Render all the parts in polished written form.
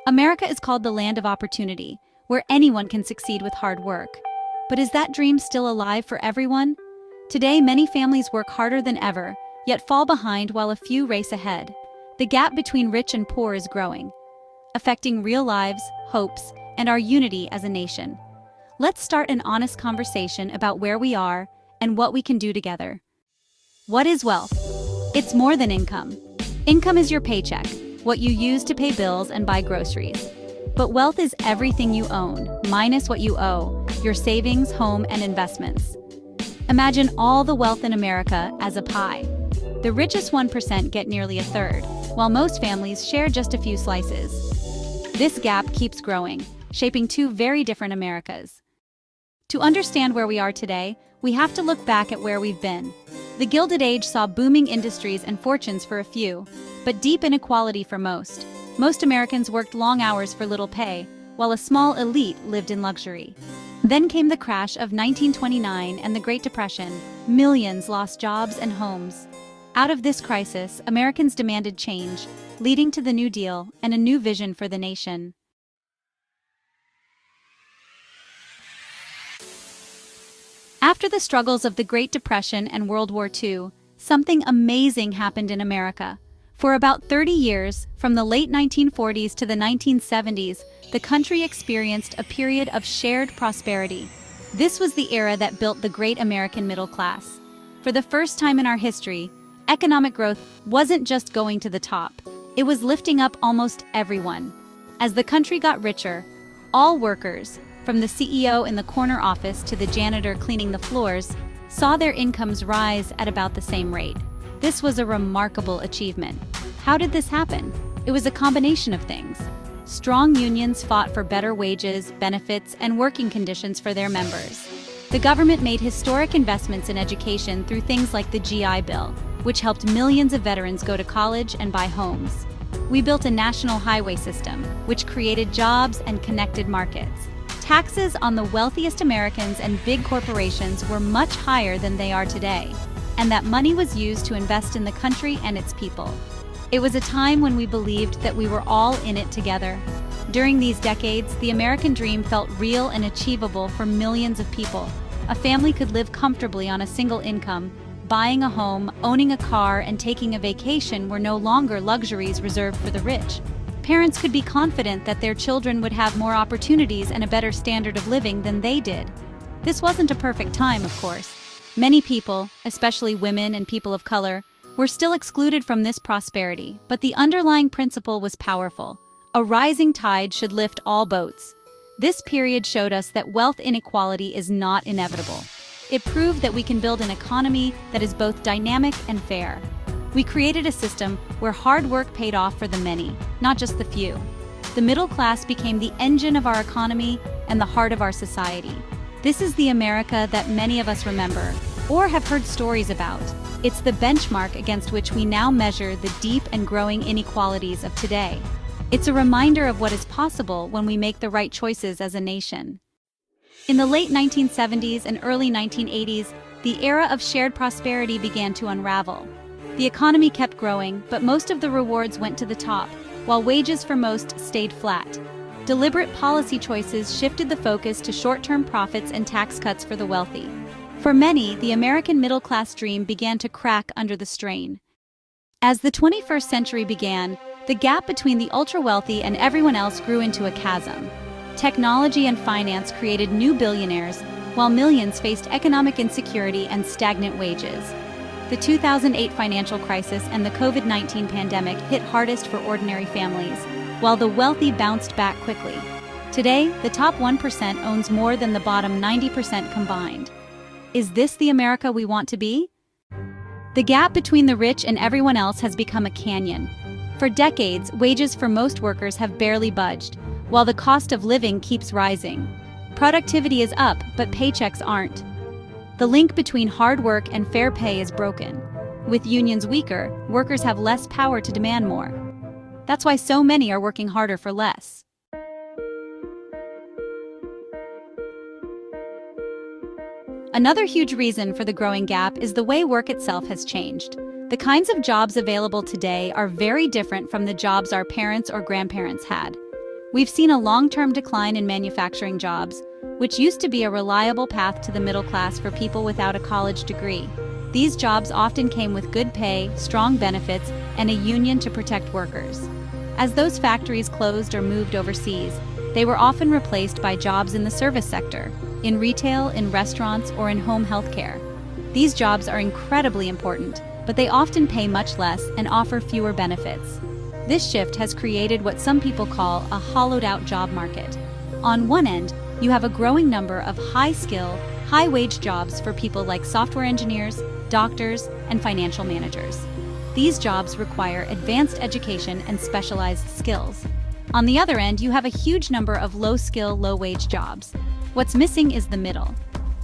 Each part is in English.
America is called the land of opportunity, where anyone can succeed with hard work. But is that dream still alive for everyone? Today, many families work harder than ever, yet fall behind while a few race ahead. The gap between rich and poor is growing, affecting real lives, hopes, and our unity as a nation. Let's start an honest conversation about where we are and what we can do together. What is wealth? It's more than income. Income is your paycheck, what you use to pay bills and buy groceries. But wealth is everything you own, minus what you owe, your savings, home, and investments. Imagine all the wealth in America as a pie. The richest 1% get nearly a third, while most families share just a few slices. This gap keeps growing, shaping two very different Americas. To understand where we are today, we have to look back at where we've been. The Gilded Age saw booming industries and fortunes for a few, but deep inequality for most. Most Americans worked long hours for little pay, while a small elite lived in luxury. Then came the crash of 1929 and the Great Depression. Millions lost jobs and homes. Out of this crisis, Americans demanded change, leading to the New Deal and a new vision for the nation. After the struggles of the Great Depression and World War II, something amazing happened in America. For about 30 years, from the late 1940s to the 1970s, the country experienced a period of shared prosperity. This was the era that built the great American middle class. For the first time in our history, economic growth wasn't just going to the top, it was lifting up almost everyone. As the country got richer, all workers, from the CEO in the corner office to the janitor cleaning the floors, saw their incomes rise at about the same rate. This was a remarkable achievement. How did this happen? It was a combination of things. Strong unions fought for better wages, benefits, and working conditions for their members. The government made historic investments in education through things like the GI Bill, which helped millions of veterans go to college and buy homes. We built a national highway system, which created jobs and connected markets. Taxes on the wealthiest Americans and big corporations were much higher than they are today, and that money was used to invest in the country and its people. It was a time when we believed that we were all in it together. During these decades, the American dream felt real and achievable for millions of people. A family could live comfortably on a single income. Buying a home, owning a car, and taking a vacation were no longer luxuries reserved for the rich. Parents could be confident that their children would have more opportunities and a better standard of living than they did. This wasn't a perfect time, of course. Many people, especially women and people of color, were still excluded from this prosperity, but the underlying principle was powerful. A rising tide should lift all boats. This period showed us that wealth inequality is not inevitable. It proved that we can build an economy that is both dynamic and fair. We created a system where hard work paid off for the many, not just the few. The middle class became the engine of our economy and the heart of our society. This is the America that many of us remember, or have heard stories about. It's the benchmark against which we now measure the deep and growing inequalities of today. It's a reminder of what is possible when we make the right choices as a nation. In the late 1970s and early 1980s, the era of shared prosperity began to unravel. The economy kept growing, but most of the rewards went to the top, while wages for most stayed flat. Deliberate policy choices shifted the focus to short-term profits and tax cuts for the wealthy. For many, the American middle-class dream began to crack under the strain. As the 21st century began, the gap between the ultra-wealthy and everyone else grew into a chasm. Technology and finance created new billionaires, while millions faced economic insecurity and stagnant wages. The 2008 financial crisis and the COVID-19 pandemic hit hardest for ordinary families, while the wealthy bounced back quickly. Today, the top 1% owns more than the bottom 90% combined. Is this the America we want to be? The gap between the rich and everyone else has become a canyon. For decades, wages for most workers have barely budged, while the cost of living keeps rising. Productivity is up, but paychecks aren't. The link between hard work and fair pay is broken. With unions weaker, workers have less power to demand more. That's why so many are working harder for less. Another huge reason for the growing gap is the way work itself has changed. The kinds of jobs available today are very different from the jobs our parents or grandparents had. We've seen a long-term decline in manufacturing jobs, which used to be a reliable path to the middle class for people without a college degree. These jobs often came with good pay, strong benefits, and a union to protect workers. As those factories closed or moved overseas, they were often replaced by jobs in the service sector, in retail, in restaurants, or in home healthcare. These jobs are incredibly important, but they often pay much less and offer fewer benefits. This shift has created what some people call a hollowed-out job market. On one end, you have a growing number of high-skill, high-wage jobs for people like software engineers, doctors, and financial managers. These jobs require advanced education and specialized skills. On the other end, you have a huge number of low-skill, low-wage jobs. What's missing is the middle.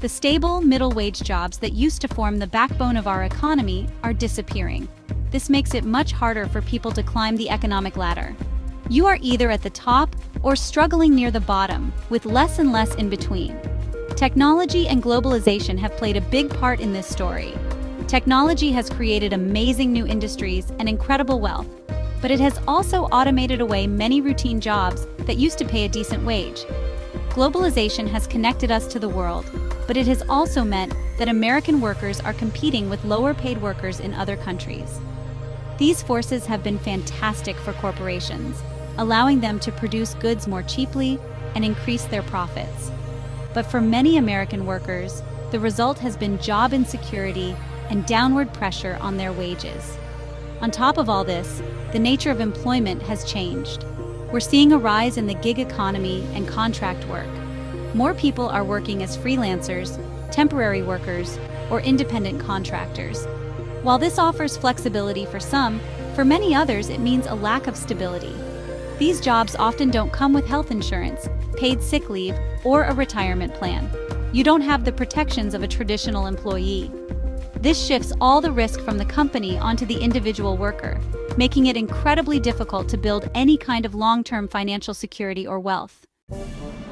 The stable, middle-wage jobs that used to form the backbone of our economy are disappearing. This makes it much harder for people to climb the economic ladder. You are either at the top or struggling near the bottom, with less and less in between. Technology and globalization have played a big part in this story. Technology has created amazing new industries and incredible wealth, but it has also automated away many routine jobs that used to pay a decent wage. Globalization has connected us to the world, but it has also meant that American workers are competing with lower-paid workers in other countries. These forces have been fantastic for corporations, allowing them to produce goods more cheaply and increase their profits. But for many American workers, the result has been job insecurity and downward pressure on their wages. On top of all this, the nature of employment has changed. We're seeing a rise in the gig economy and contract work. More people are working as freelancers, temporary workers, or independent contractors. While this offers flexibility for some, for many others it means a lack of stability. These jobs often don't come with health insurance, paid sick leave, or a retirement plan. You don't have the protections of a traditional employee. This shifts all the risk from the company onto the individual worker, making it incredibly difficult to build any kind of long-term financial security or wealth.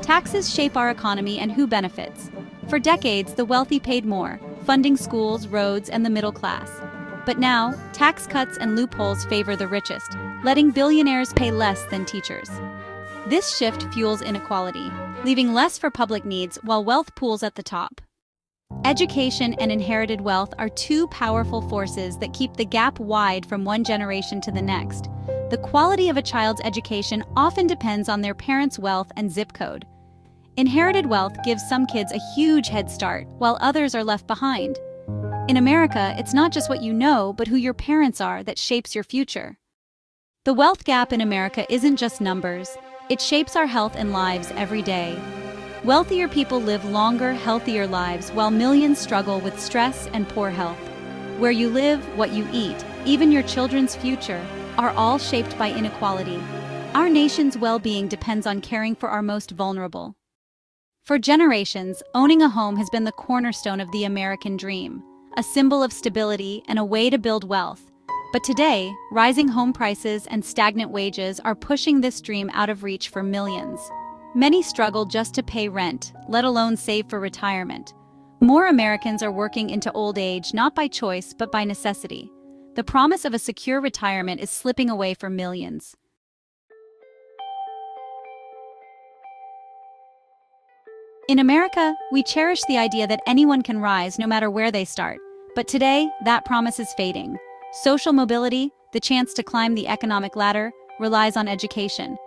Taxes shape our economy and who benefits. For decades, the wealthy paid more, funding schools, roads, and the middle class. But now, tax cuts and loopholes favor the richest, letting billionaires pay less than teachers. This shift fuels inequality, leaving less for public needs while wealth pools at the top. Education and inherited wealth are two powerful forces that keep the gap wide from one generation to the next. The quality of a child's education often depends on their parents' wealth and zip code. Inherited wealth gives some kids a huge head start, while others are left behind. In America, it's not just what you know, but who your parents are that shapes your future. The wealth gap in America isn't just numbers. It shapes our health and lives every day. Wealthier people live longer, healthier lives, while millions struggle with stress and poor health. Where you live, what you eat, even your children's future, are all shaped by inequality. Our nation's well-being depends on caring for our most vulnerable. For generations, owning a home has been the cornerstone of the American dream, a symbol of stability and a way to build wealth. But today, rising home prices and stagnant wages are pushing this dream out of reach for millions. Many struggle just to pay rent, let alone save for retirement. More Americans are working into old age not by choice but by necessity. The promise of a secure retirement is slipping away for millions. In America, we cherish the idea that anyone can rise no matter where they start. But today, that promise is fading. Social mobility, the chance to climb the economic ladder, relies on education.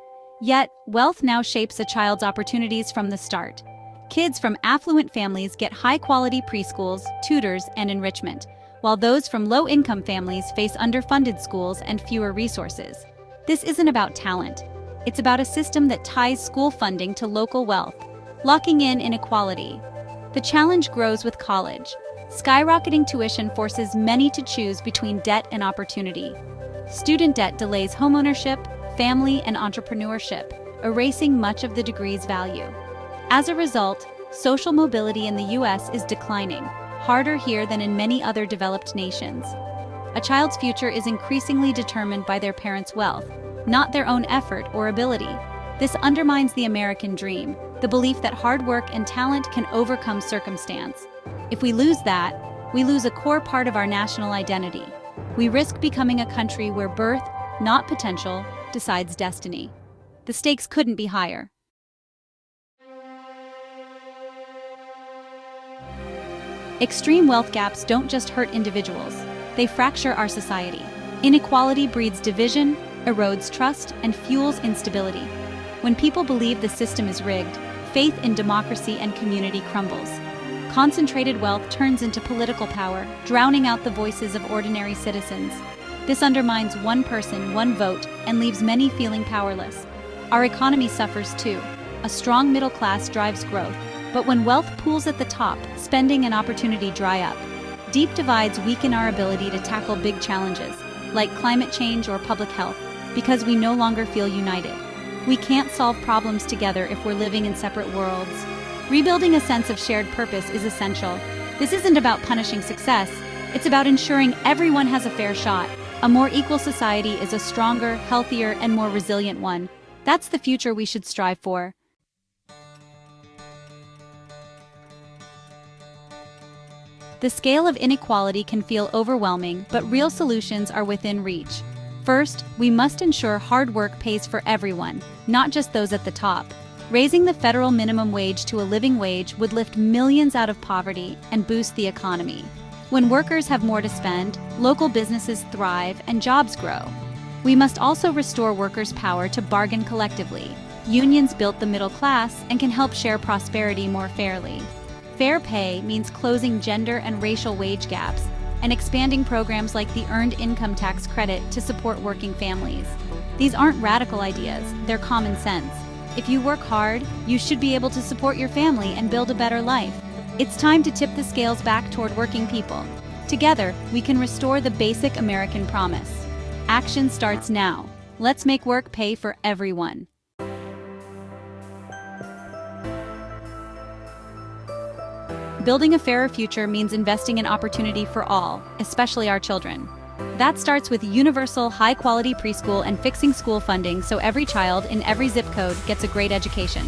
Yet, wealth now shapes a child's opportunities from the start. Kids from affluent families get high-quality preschools, tutors, and enrichment, while those from low-income families face underfunded schools and fewer resources. This isn't about talent. It's about a system that ties school funding to local wealth, locking in inequality. The challenge grows with college. Skyrocketing tuition forces many to choose between debt and opportunity. Student debt delays homeownership, family, and entrepreneurship, erasing much of the degree's value. As a result, social mobility in the U.S. is declining, harder here than in many other developed nations. A child's future is increasingly determined by their parents' wealth, not their own effort or ability. This undermines the American dream, the belief that hard work and talent can overcome circumstance. If we lose that, we lose a core part of our national identity. We risk becoming a country where birth, not potential, decides destiny. The stakes couldn't be higher. Extreme wealth gaps don't just hurt individuals, they fracture our society. Inequality breeds division, erodes trust, and fuels instability. When people believe the system is rigged, faith in democracy and community crumbles. Concentrated wealth turns into political power, drowning out the voices of ordinary citizens. This undermines one person, one vote, and leaves many feeling powerless. Our economy suffers too. A strong middle class drives growth, but when wealth pools at the top, spending and opportunity dry up. Deep divides weaken our ability to tackle big challenges, like climate change or public health, because we no longer feel united. We can't solve problems together if we're living in separate worlds. Rebuilding a sense of shared purpose is essential. This isn't about punishing success, it's about ensuring everyone has a fair shot. A more equal society is a stronger, healthier, and more resilient one. That's the future we should strive for. The scale of inequality can feel overwhelming, but real solutions are within reach. First, we must ensure hard work pays for everyone, not just those at the top. Raising the federal minimum wage to a living wage would lift millions out of poverty and boost the economy. When workers have more to spend, local businesses thrive and jobs grow. We must also restore workers' power to bargain collectively. Unions built the middle class and can help share prosperity more fairly. Fair pay means closing gender and racial wage gaps and expanding programs like the Earned Income Tax Credit to support working families. These aren't radical ideas, they're common sense. If you work hard, you should be able to support your family and build a better life. It's time to tip the scales back toward working people. Together, we can restore the basic American promise. Action starts now. Let's make work pay for everyone. Building a fairer future means investing in opportunity for all, especially our children. That starts with universal, high-quality preschool and fixing school funding so every child in every zip code gets a great education.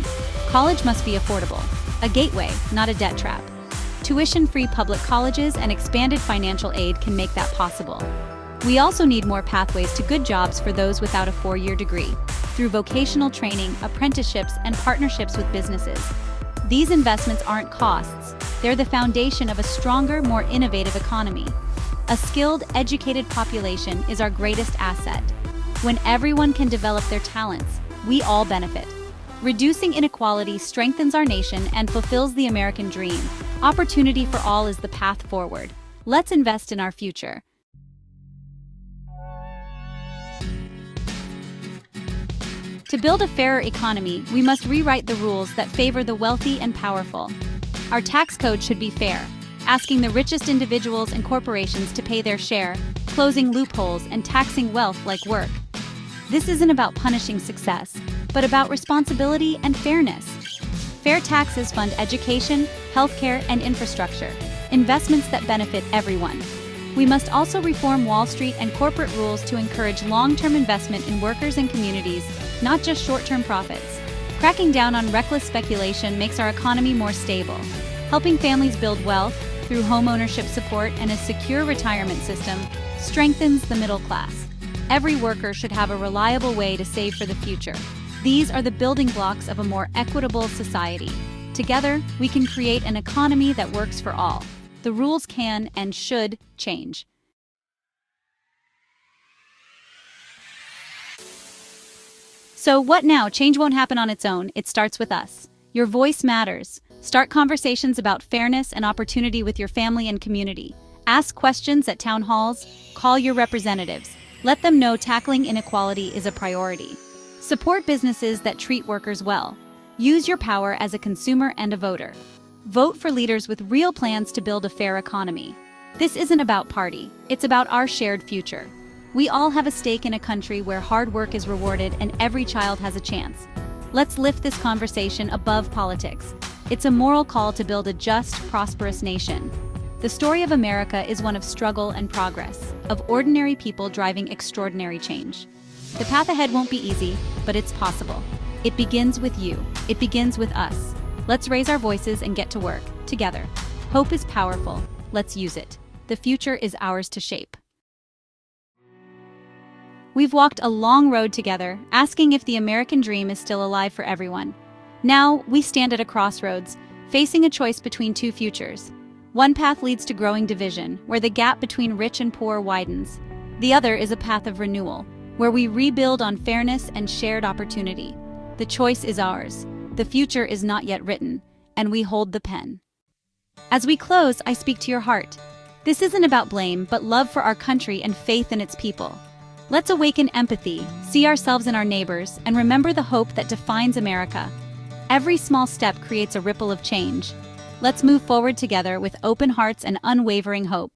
College must be affordable, a gateway, not a debt trap. Tuition-free public colleges and expanded financial aid can make that possible. We also need more pathways to good jobs for those without a 4-year degree, through vocational training, apprenticeships, and partnerships with businesses. These investments aren't costs, they're the foundation of a stronger, more innovative economy. A skilled, educated population is our greatest asset. When everyone can develop their talents, we all benefit. Reducing inequality strengthens our nation and fulfills the American dream. Opportunity for all is the path forward. Let's invest in our future. To build a fairer economy, we must rewrite the rules that favor the wealthy and powerful. Our tax code should be fair, asking the richest individuals and corporations to pay their share, closing loopholes and taxing wealth like work. This isn't about punishing success, but about responsibility and fairness. Fair taxes fund education, healthcare, and infrastructure, investments that benefit everyone. We must also reform Wall Street and corporate rules to encourage long-term investment in workers and communities, not just short-term profits. Cracking down on reckless speculation makes our economy more stable. Helping families build wealth through homeownership support and a secure retirement system strengthens the middle class. Every worker should have a reliable way to save for the future. These are the building blocks of a more equitable society. Together, we can create an economy that works for all. The rules can and should change. So what now? Change won't happen on its own. It starts with us. Your voice matters. Start conversations about fairness and opportunity with your family and community. Ask questions at town halls. Call your representatives. Let them know tackling inequality is a priority. Support businesses that treat workers well. Use your power as a consumer and a voter. Vote for leaders with real plans to build a fair economy. This isn't about party. It's about our shared future. We all have a stake in a country where hard work is rewarded and every child has a chance. Let's lift this conversation above politics. It's a moral call to build a just, prosperous nation. The story of America is one of struggle and progress, of ordinary people driving extraordinary change. The path ahead won't be easy, but it's possible. It begins with you. It begins with us. Let's raise our voices and get to work, together. Hope is powerful. Let's use it. The future is ours to shape. We've walked a long road together, asking if the American dream is still alive for everyone. Now, we stand at a crossroads, facing a choice between two futures. One path leads to growing division, where the gap between rich and poor widens. The other is a path of renewal, where we rebuild on fairness and shared opportunity. The choice is ours. The future is not yet written, and we hold the pen. As we close, I speak to your heart. This isn't about blame, but love for our country and faith in its people. Let's awaken empathy, see ourselves in our neighbors, and remember the hope that defines America. Every small step creates a ripple of change. Let's move forward together with open hearts and unwavering hope.